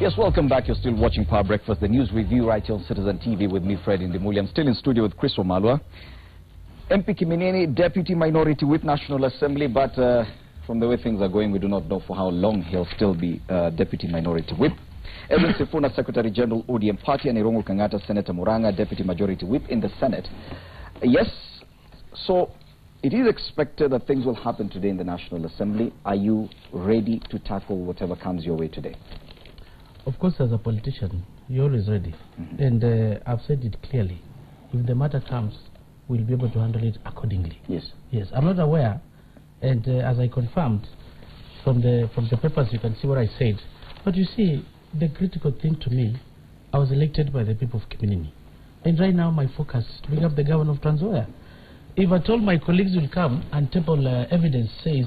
Yes, welcome back. You're still watching Power Breakfast, the news review right here on Citizen TV with me, Fred Indimuli. I'm still in studio with Chris Omalwa, MP Kiminini, Deputy Minority Whip, National Assembly, but from the way things are going, we do not know for how long he'll still be Deputy Minority Whip. Edwin Sifuna, Secretary General, ODM Party, and Irungu Kangata, Senator Muranga, Deputy Majority Whip in the Senate. Yes, so it is expected that things will happen today in the National Assembly. Are you ready to tackle whatever comes your way today? Of course, as a politician, you're always ready. And I've said it clearly. If the matter comes, we'll be able to handle it accordingly. Yes. Yes, I'm not aware, and as I confirmed from the papers, you can see what I said. But you see, the critical thing to me, I was elected by the people of Kiminini. And right now, my focus is to bring up the governor of Trans-Nzoia. If I told my colleagues will come and table evidence says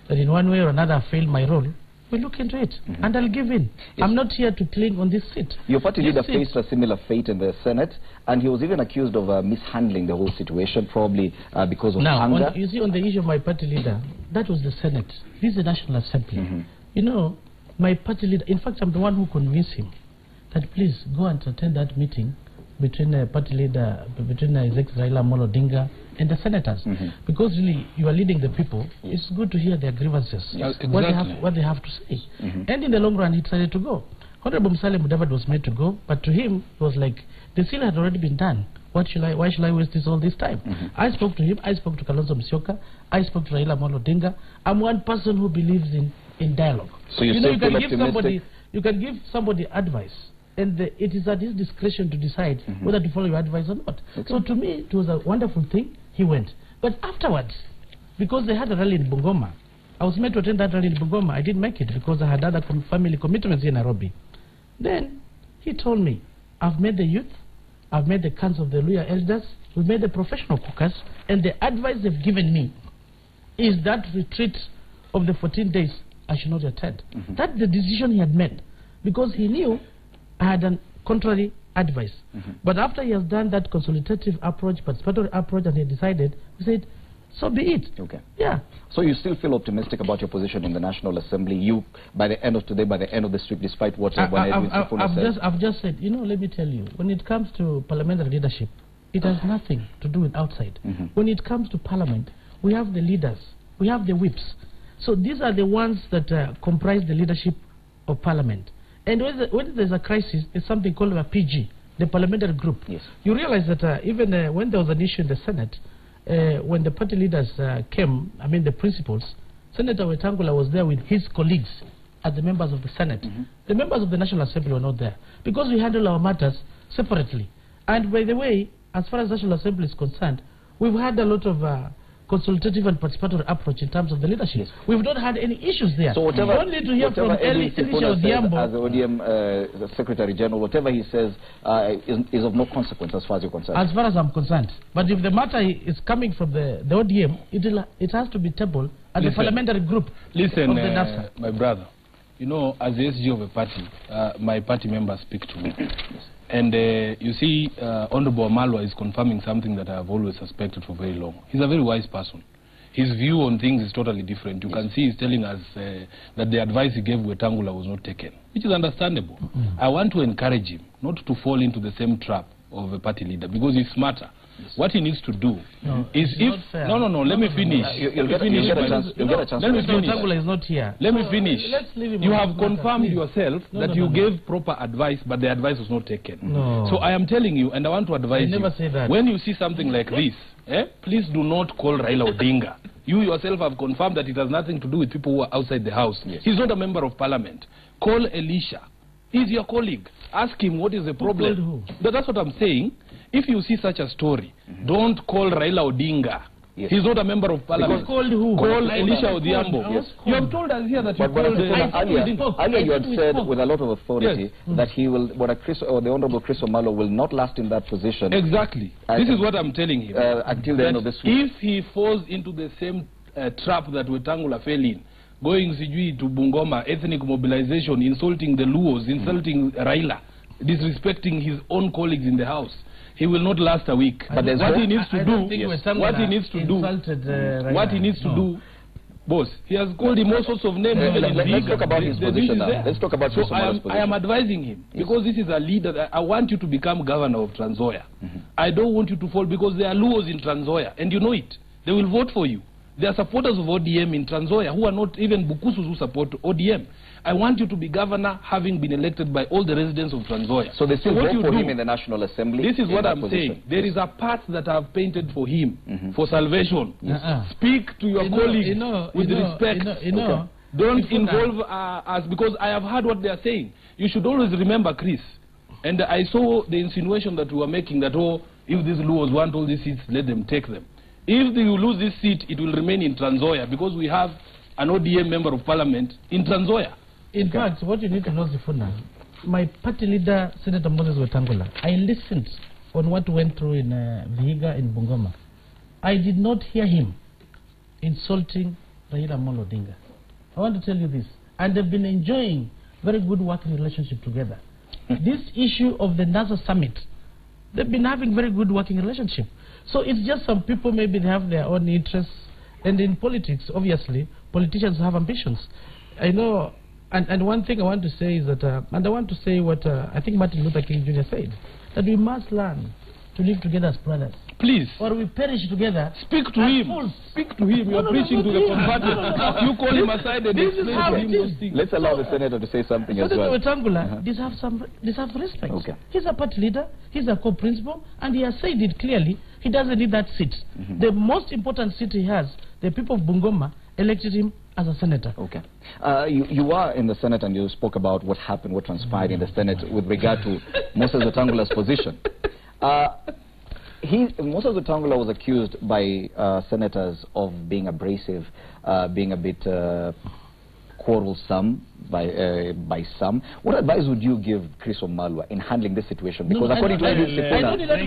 that in one way or another I failed my role, we'll look into it, and I'll give in. Yes. I'm not here to cling on this seat. Your party leader faced a similar fate in the Senate, and he was even accused of mishandling the whole situation, probably because of anger. You see, on the issue of my party leader, that was the Senate. This is the National Assembly. You know, my party leader, in fact, I'm the one who convinced him that please go and attend that meeting between the party leader, between His Excellency Raila Amolo Odinga and the senators, because really you are leading the people. It's good to hear their grievances, what they have to say. And in the long run, he decided to go. Honorable Musalia Mudavadi was made to go, but to him it was like the seal had already been done. Why should I waste all this time? I spoke to him. I spoke to Kalonzo Musyoka. I spoke to Raila Amolo Odinga. I'm one person who believes in dialogue. So you can give somebody advice, and it is at his discretion to decide whether to follow your advice or not. So to me, it was a wonderful thing. He went. But afterwards, because they had a rally in Bungoma, I was meant to attend that rally in Bungoma. I didn't make it because I had other family commitments in Nairobi. Then he told me, I've met the youth, I've met the council of the Luya elders, we've met the professional cookers, and the advice they've given me is that retreat of the 14 days I should not attend. That's the decision he had made, because he knew I had a contrary advice. But after he has done that consultative approach, participatory approach, and he decided, we said, so be it. Okay. Yeah. So you still feel optimistic about your position in the National Assembly? You, by the end of today, by the end of this week, despite what I've just said, you know, let me tell you, when it comes to parliamentary leadership, it has nothing to do with outside. When it comes to parliament, we have the leaders, we have the whips. So these are the ones that comprise the leadership of parliament. And when there's a crisis, there's something called a PG, the parliamentary group. Yes. You realize that even when there was an issue in the Senate, when the party leaders came, I mean the principals, Senator Wetangula was there with his colleagues as the members of the Senate. The members of the National Assembly were not there, because we handle our matters separately. And by the way, as far as National Assembly is concerned, we've had a lot of consultative and participatory approach in terms of the leadership. Yes. We've not had any issues there. So whatever, only to hear from Elisha Odhiambo, as the ODM Secretary General, whatever he says is of no consequence as far as you're concerned. As far as I'm concerned. But if the matter is coming from the ODM, it has to be tabled as a parliamentary group of the NASA. My brother, you know, as the SG of a party, my party members speak to me. And you see, Honorable Omalwa is confirming something that I have always suspected for very long. He's a very wise person. His view on things is totally different. You can see he's telling us that the advice he gave Wetangula was not taken, which is understandable. I want to encourage him not to fall into the same trap of a party leader, because he's smarter. What he needs to do is let me finish. You'll get a chance. Let me finish. Wetangula is not here. Let me finish. You have confirmed yourself that you gave proper advice, but the advice was not taken. So I am telling you, and I want to advise you, say that. When you see something like this, please do not call Raila Odinga. You yourself have confirmed that it has nothing to do with people who are outside the house. He's not a member of parliament. Call Elisha. He's your colleague. Ask him what is the problem. That's what I'm saying. If you see such a story, don't call Raila Odinga. He's not a member of parliament. Called who? Call Elisha Odhiambo. You have told us here that you called earlier you had said with a lot of authority that he will, the Honorable Chris Omalwa will not last in that position. Exactly. This is what I'm telling him. Until the end of this week. If he falls into the same trap that Wetangula fell in, going to Bungoma, ethnic mobilization, insulting the Luos, insulting Raila, disrespecting his own colleagues in the house, he will not last a week. But what he needs to do, Boss, he has called him all sorts of names. Let's talk about his position now. Let's talk about his position. I am advising him, because this is a leader. That I want you to become governor of Trans Nzoia. I don't want you to fall, because there are Luos in Trans Nzoia, and you know it. They will vote for you. There are supporters of ODM in Trans Nzoia who are not even Bukusus who support ODM. I want you to be governor, having been elected by all the residents of Trans Nzoia. So they still vote for him in the National Assembly? This is what I'm saying. There is a path that I have painted for him, for salvation. Speak to your colleagues with respect. Don't involve us, because I have heard what they are saying. You should always remember, Chris, and I saw the insinuation that we were making that, oh, if these Luos want all these seats, let them take them. If you lose this seat, it will remain in Trans Nzoia, because we have an ODM member of parliament in Trans Nzoia. In fact, what you need to know, Sifuna, my party leader, Senator Moses Wetangula, I listened on what went through in Vihiga in Bungoma. I did not hear him insulting Raila Amolo Odinga. I want to tell you this. And they've been enjoying very good working relationship together. This issue of the NASA summit, they've been having very good working relationship. So it's just some people, maybe they have their own interests. And in politics, obviously, politicians have ambitions. I know. And one thing I want to say is that, and I want to say what I think Martin Luther King Jr. said, that we must learn to live together as brothers. Please. Or we perish together. Speak to him. Speak to him. You are preaching to the converted. You call him aside and this is how it is. Let's allow the senator to say something as well. Wetangula deserves respect. Okay. He's a party leader. He's a co-principal. And he has said it clearly. He doesn't need that seat. The most important seat he has, the people of Bungoma elected him as a senator. Okay. You are in the Senate, and you spoke about what happened, what transpired in the Senate with regard to Moses Wetangula's position. Moses Wetangula was accused by senators of being abrasive, being a bit quarrelsome by some. What advice would you give Chris Omalwa in handling this situation? Because according to Edith Sifuna, there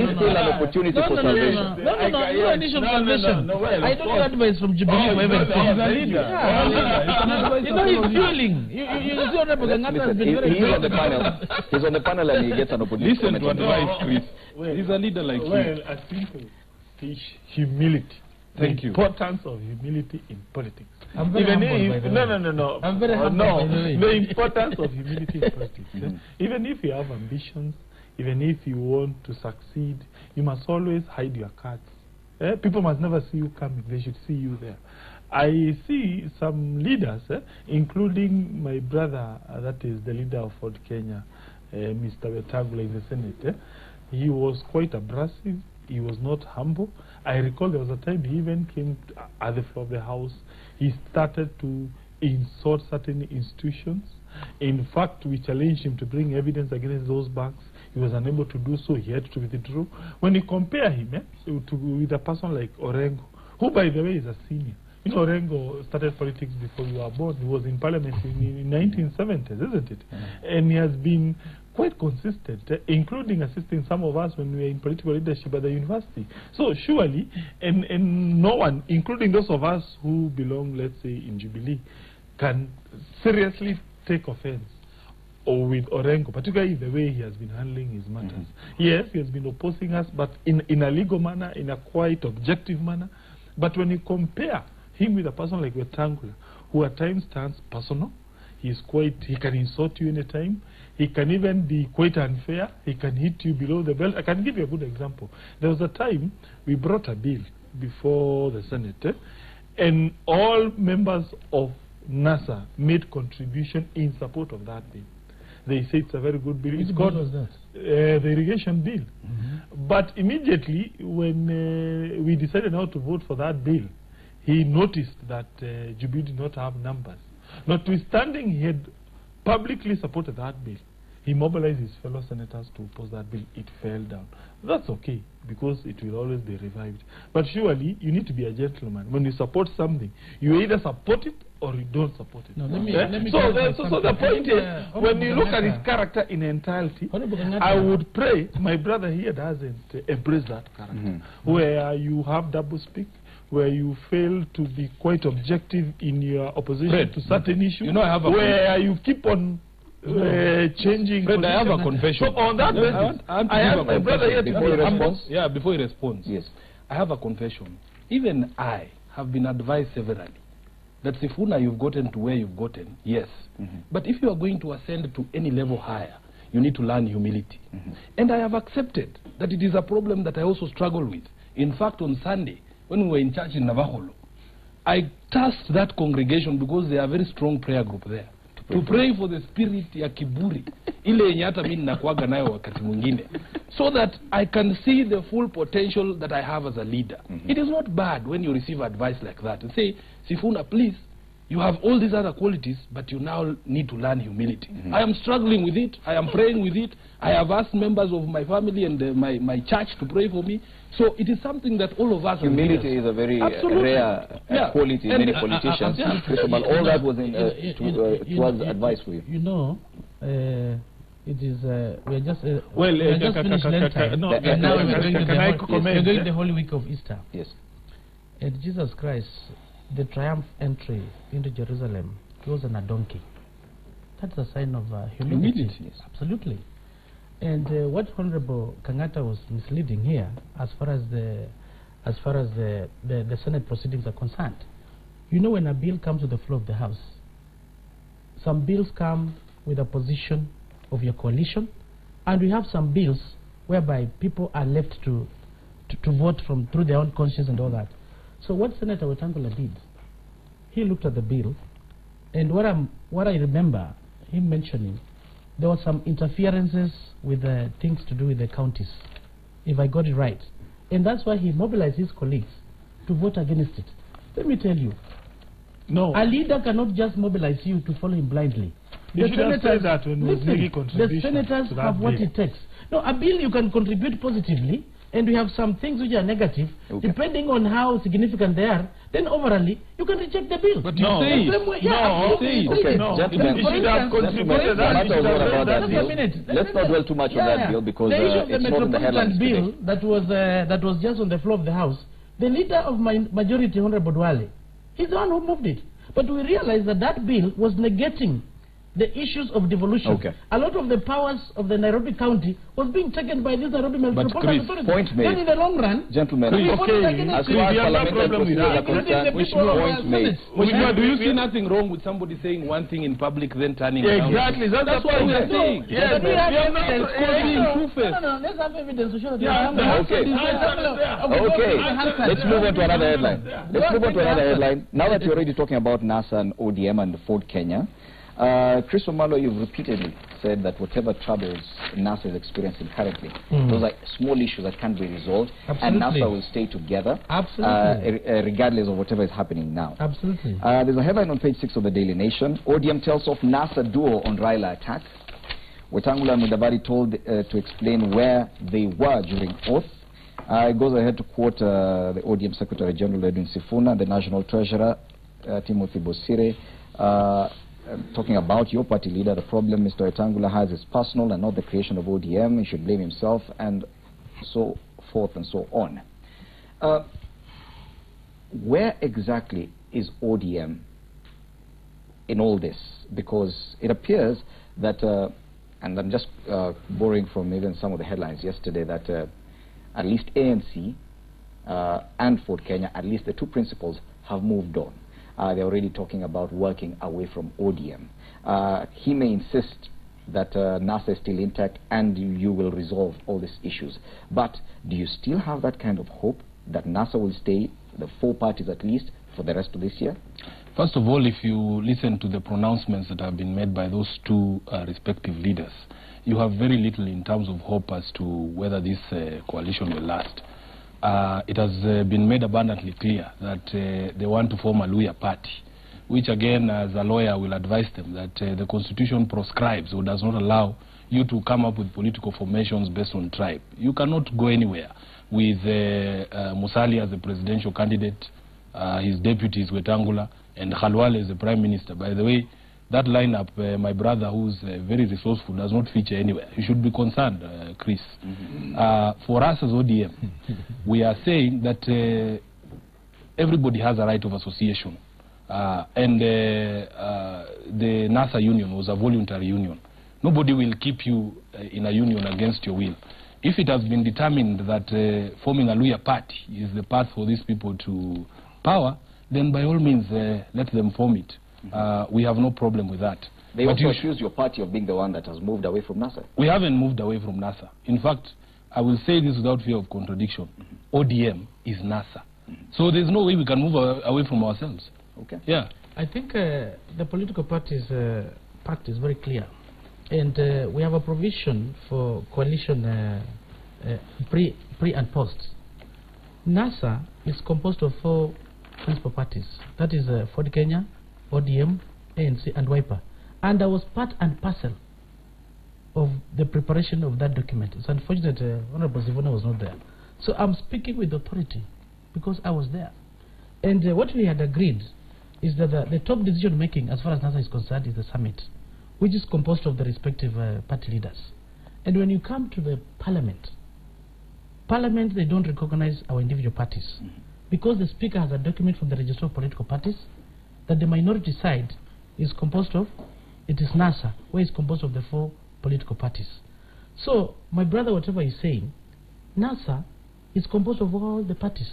is still an opportunity for salvation. No addition for salvation. I don't need advice from Jubilee for everything. He's a leader. You know, he's fueling. You see what Gangata has been very He's on the panel. He's on the panel and he gets an opportunity. Listen to advice, Chris. He's a leader like you. Well, I think humility. Thank you. Importance of humility in politics. I'm very humble, no. I'm very humble, by the way. The importance of humility in politics. Even if you have ambitions, even if you want to succeed, you must always hide your cards. People must never see you coming. They should see you there. I see some leaders, including my brother, that is the leader of Ford Kenya, Mr. Wetangula in the Senate. He was quite abrasive. He was not humble. I recall there was a time he even came at the floor of the House. He started to insult certain institutions. In fact, we challenged him to bring evidence against those banks. He was unable to do so. He had to withdraw. When you compare him with a person like Orengo, who, by the way, is a senior. You know, Orengo started politics before you were born. He was in Parliament in 1970s, isn't it? And he has been quite consistent, including assisting some of us when we were in political leadership at the university. So surely, and no one, including those of us who belong, let's say, in Jubilee, can seriously take offense or with Orengo, particularly the way he has been handling his matters. Yes, he has been opposing us, but in a legal manner, in a quite objective manner. But when you compare him with a person like Wetangula, who at times turns personal, he can insult you anytime. He can even be quite unfair. He can hit you below the belt. I can give you a good example. There was a time we brought a bill before the Senate, and all members of NASA made contribution in support of that bill. They say it's a very good bill. Which bill was that? The irrigation bill. But immediately when we decided not to vote for that bill, he noticed that Jubilee did not have numbers. Notwithstanding, he had publicly supported that bill. He mobilized his fellow senators to oppose that bill. It fell down. That's okay, because it will always be revived. But surely, you need to be a gentleman. When you support something, you either support it or you don't support it. No, let me so the point is, when you look at his character in entirety, I would pray my brother here doesn't embrace that character, where you have double speak, where you fail to be quite objective in your opposition to certain issues, you know, I have a where you keep on changing. Fred, I have a confession. So on that basis, I ask my brother here before he responds. Yeah, before he responds. Yes. I have a confession. Even I have been advised severally that Sifuna, you've gotten to where you've gotten, yes. But if you are going to ascend to any level higher, you need to learn humility. And I have accepted that it is a problem that I also struggle with. In fact, on Sunday, when we were in church in Navaholo, I tasked that congregation, because they are a very strong prayer group there, to pray for the spirit ya kiburi ile yenye hata mimi nakuaga nayo wakati mwingine, so that I can see the full potential that I have as a leader. It is not bad when you receive advice like that and say, Sifuna, please, you have all these other qualities, but you now need to learn humility. I am struggling with it. I am praying with it. I have asked members of my family and my church to pray for me. So it is something that all of us... Humility is a very rare quality in many politicians. But all that was towards advice for you. You know, it is... we are just... we just finished Lent. No, and now we're going the Holy Week of Easter. Yes. And Jesus Christ, the triumph entry into Jerusalem, he was on a donkey. That's a sign of humility. Yes. Absolutely. And what Honorable Kangata was misleading here, as far as the Senate proceedings are concerned, you know, when a bill comes to the floor of the House, some bills come with a position of your coalition, and we have some bills whereby people are left to vote from through their own conscience and all that. So what Senator Wetangula did, he looked at the bill, and what I remember him mentioning, there were some interferences with things to do with the counties, if I got it right. And that's why he mobilized his colleagues to vote against it. Let me tell you, no, a leader cannot just mobilize you to follow him blindly. The senators have what it takes. No, a bill you can contribute positively, and we have some things which are negative, depending on how significant they are, then overall, you can reject the bill. But you say let's not dwell too much on that bill, because it's not in the headlines bill that was just on the floor of the House. The leader of my majority, Honorable Dwale, he's the one who moved it. But we realized that that bill was negating the issues of devolution. A lot of the powers of the Nairobi County was being taken by this Nairobi Metropolitan Authority. Point made. Then in the long run, gentlemen, as far as parliamentary are concerned, point made. Do you see nothing wrong with somebody saying one thing in public, then turning around? Exactly. That's what we are saying. Yes, we have evidence. No, let's have evidence to show that. Let's move on to another headline. Now that you're already talking about NASA and ODM and Ford Kenya, Chris Omalo, you've repeatedly said that whatever troubles NASA is experiencing currently, those are small issues that can't be resolved, and NASA will stay together, regardless of whatever is happening now. Absolutely. There's a headline on page 6 of the Daily Nation. ODM tells off NASA duo on Raila attack. Wetangula and Mudavadi told to explain where they were during oath. It goes ahead to quote the ODM Secretary General Edwin Sifuna, the National Treasurer Timothy Bosire, talking about your party leader. The problem Mr. Wetangula has is personal and not the creation of ODM. He should blame himself, and so forth and so on. Where exactly is ODM in all this? Because it appears that, and I'm just borrowing from even some of the headlines yesterday, that at least ANC and Ford Kenya, at least the two principals, have moved on. They're already talking about working away from ODM. He may insist that NASA is still intact and you will resolve all these issues. But do you still have that kind of hope that NASA will stay, the four parties at least, for the rest of this year? First of all, if you listen to the pronouncements that have been made by those two respective leaders, you have very little in terms of hope as to whether this coalition will last. It has been made abundantly clear that they want to form a Luya party, which again, as a lawyer, will advise them that the Constitution proscribes or does not allow you to come up with political formations based on tribe. You cannot go anywhere with Musalia as the presidential candidate, his deputy is Wetangula, and Khalwale as the prime minister. By the way, that lineup, my brother, who's very resourceful, does not feature anywhere. You should be concerned, Chris. For us as ODM, we are saying that everybody has a right of association. And the NASA union was a voluntary union. Nobody will keep you in a union against your will. If it has been determined that forming a Luya party is the path for these people to power, then by all means, let them form it. We have no problem with that. They also accuse your party of being the one that has moved away from NASA. We haven't moved away from NASA. In fact, I will say this without fear of contradiction. ODM is NASA. So there's no way we can move away from ourselves. Okay. Yeah. I think the political parties pact is very clear. And we have a provision for coalition pre and post. NASA is composed of 4 principal parties. That is Ford Kenya, ODM, ANC, and Wiper. And I was part and parcel of the preparation of that document. It's unfortunate Honorable Sifuna was not there. So I'm speaking with authority because I was there. And what we had agreed is that the top decision making as far as NASA is concerned is the summit, which is composed of the respective party leaders. And when you come to the parliament, they don't recognize our individual parties because the speaker has a document from the register of political parties that the minority side is composed of, it is NASA, where it's composed of the 4 political parties. So, my brother, whatever he's saying, NASA is composed of all the parties.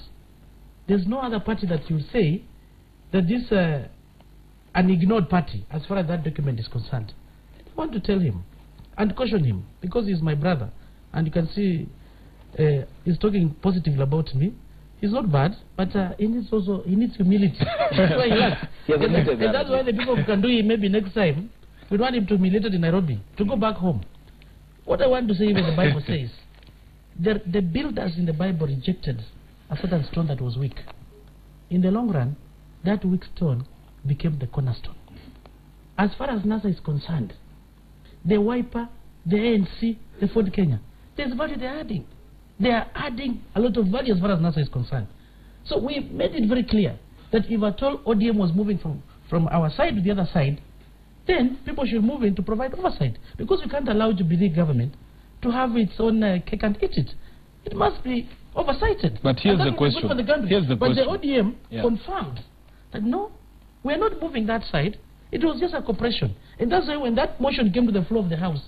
There's no other party that you say that this an ignored party as far as that document is concerned. I want to tell him and caution him because he's my brother, and you can see he's talking positively about me. He's not bad, but he needs humility. That's why he lacks. And that's why the people who can do it maybe next time, we want him to humiliate in Nairobi, to go back home. What I want to say, even the Bible says, the builders in the Bible rejected a certain stone that was weak. In the long run, that weak stone became the cornerstone. As far as NASA is concerned, the Wiper, the ANC, the Ford Kenya, there's value they're adding. They are adding a lot of value as far as NASA is concerned. So we made it very clear that if at all ODM was moving from our side to the other side, then people should move in to provide oversight. Because we can't allow Jubilee government to have its own cake and eat it. It must be oversighted. But here's the question. But the ODM confirmed that no, we are not moving that side. It was just a cooperation. And that's why when that motion came to the floor of the House,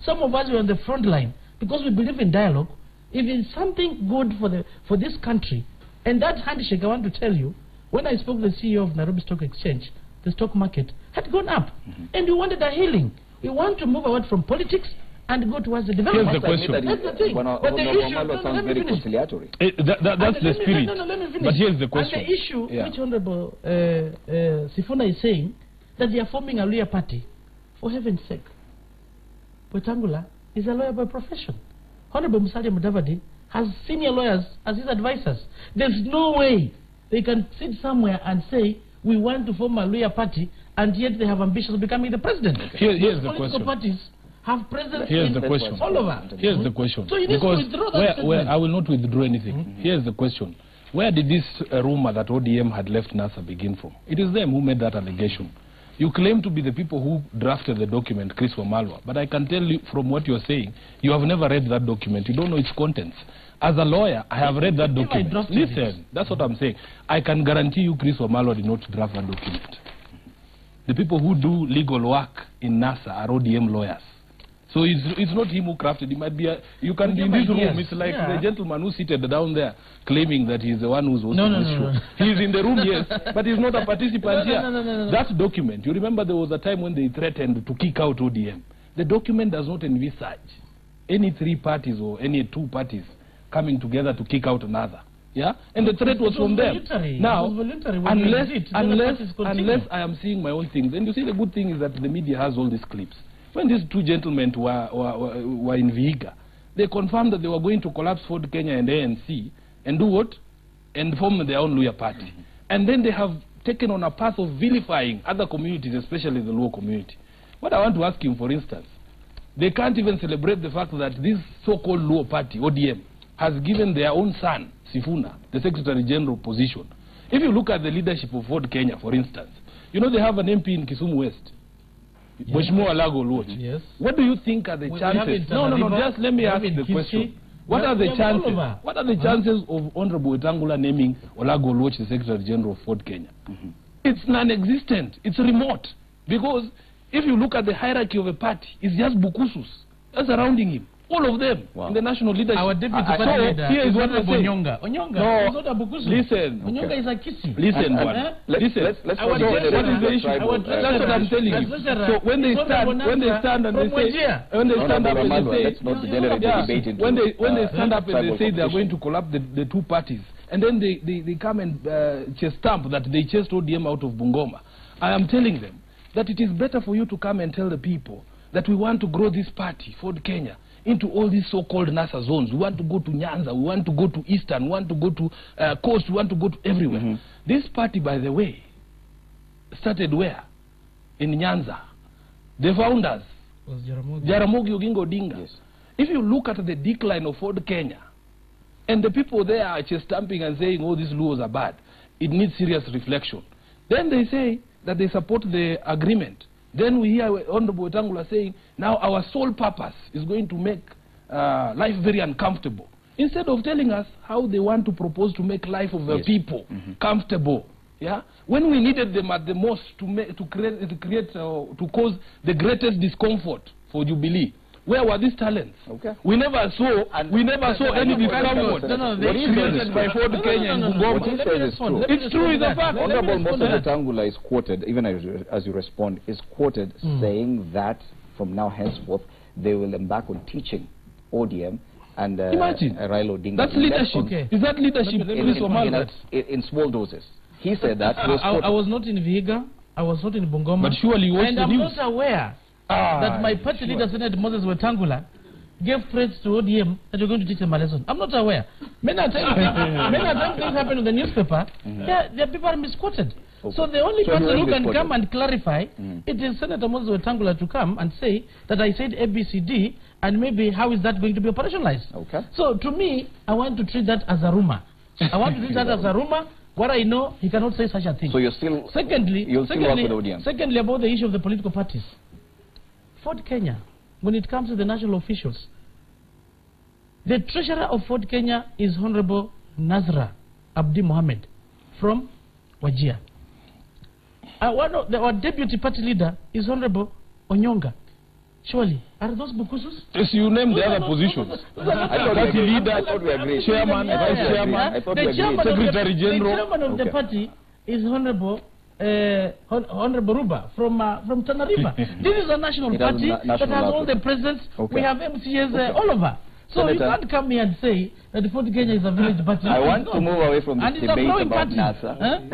some of us were on the front line because we believe in dialogue. If it's something good for this country, and that handshake, I want to tell you, when I spoke to the CEO of Nairobi Stock Exchange, the stock market had gone up, and we wanted a healing. We want to move away from politics and go towards the development. Here's the question. That's the thing. But the issue, sounds very conciliatory. That's the spirit. No, let me finish. But here's the question. And the issue, which Honorable Sifuna is saying, that they are forming a lawyer party. For heaven's sake, Wetangula is a lawyer by profession. Honorable Musalia Mudavadi has senior lawyers as his advisors. There's no way they can sit somewhere and say, we want to form a lawyer party, and yet they have ambitions of becoming the president. Here's the political question. parties have presidents all over. Here's the question. So you need to withdraw that where I will not withdraw anything. Here's the question. Where did this rumor that ODM had left NASA begin from? It is them who made that allegation. You claim to be the people who drafted the document, Chris Wamalwa, but I can tell you from what you're saying, you have never read that document. You don't know its contents. As a lawyer, I have read that document. Listen, that's what I'm saying. I can guarantee you Chris Wamalwa did not draft that document. The people who do legal work in NASA are ODM lawyers. So it's not him who crafted. It might be you can be in this room. It's like the gentleman who seated down there claiming that he's the one who's hosting this show. He's in the room, yes, but he's not a participant here. That document, you remember there was a time when they threatened to kick out ODM. The document does not envisage any 3 parties or any 2 parties coming together to kick out another. Yeah, and the threat was from them. Now, unless I am seeing my own things, and you see the good thing is that the media has all these clips. When these 2 gentlemen were in Vihiga, they confirmed that they were going to collapse Ford Kenya and ANC and do what? And form their own lawyer party. And then they have taken on a path of vilifying other communities, especially the Luo community. What I want to ask him, for instance, they can't even celebrate the fact that this so-called Luo party, ODM, has given their own son, Sifuna, the Secretary General position. If you look at the leadership of Ford Kenya, for instance, you know they have an MP in Kisumu West. Yes. Yes. What do you think are the chances? No, just let me ask the question. What are the chances? What are the chances of Honorable Wetangula naming Olago Oluoch the Secretary General of Ford Kenya? It's non-existent. It's remote. Because if you look at the hierarchy of a party, it's just Bukusus surrounding him. All of them in the national leadership. Our deputy party leader here is what Honorable we're saying. Onyonga. Onyonga No, is not a Bukusu. listen. Onyonga is a Kisi. Listen, let's Our go treasurer- to the our tribal. treasurer- That's what I'm telling you. So when they stand and they say, when they stand up and they say, let's not degenerate the debate into when they stand up and tribal they say they are competition. going to collapse the two parties, and then they come and chest stamp that they chased ODM out of Bungoma. I am telling them that it is better for you to come and tell the people that we want to grow this party, Ford Kenya, into all these so-called NASA zones. We want to go to Nyanza, we want to go to Eastern, we want to go to Coast, we want to go to everywhere. This party, by the way, started where? In Nyanza. The founders, Was Jaramogi. Jaramogi Oginga Odinga. Yes. If you look at the decline of Ford Kenya, and the people there are just stamping and saying, oh, these laws are bad, it needs serious reflection. Then they say that they support the agreement. Then we hear Honorable Wetangula saying, now our sole purpose is going to make life very uncomfortable. Instead of telling us how they want to propose to make life of the people comfortable. Yeah? When we needed them at the most to cause the greatest discomfort for Jubilee, where were these talents? Okay. We never saw any discomfort created by Ford Kenya and Bungoma. What he says is true. It's true, it's a fact. Honorable Moses Wetangula is quoted, even as you respond, is quoted saying that from now henceforth they will embark on teaching ODM and Raila Odinga. That's leadership. Okay. Is that leadership? In small doses. He said that. I was not in Vihiga. I was not in Bungoma. But surely you watched and the I'm news. not aware that my party leader, Senator Moses Wetangula, gave threats to ODM that you're going to teach them a lesson. I'm not aware. Many times things happen in the newspaper, the people are misquoted. Okay. So the only person who can come and clarify, it is Senator Moses Wetangula to come and say that I said ABCD, and maybe how is that going to be operationalized? Okay. So to me, I want to treat that as a rumor. I want to treat that as a rumor. What I know, he cannot say such a thing. So you're still, secondly, work with ODM. Secondly, about the issue of the political parties. Ford Kenya, when it comes to the national officials, the treasurer of Ford Kenya is Honorable Nazra Abdi Mohammed from Wajir. Our deputy party leader is Honorable Onyonga. Surely, are those Bukusus? Yes, you name the other positions. Party leader, chairman, vice chairman, secretary general. The chairman of the party is Honorable Ruba from Tana River. This is a national party that has all the presidents. We have MCAs all over. So Senator, you can't come here and say that Ford Kenya is a village party. I want to move away from this debate about NASA.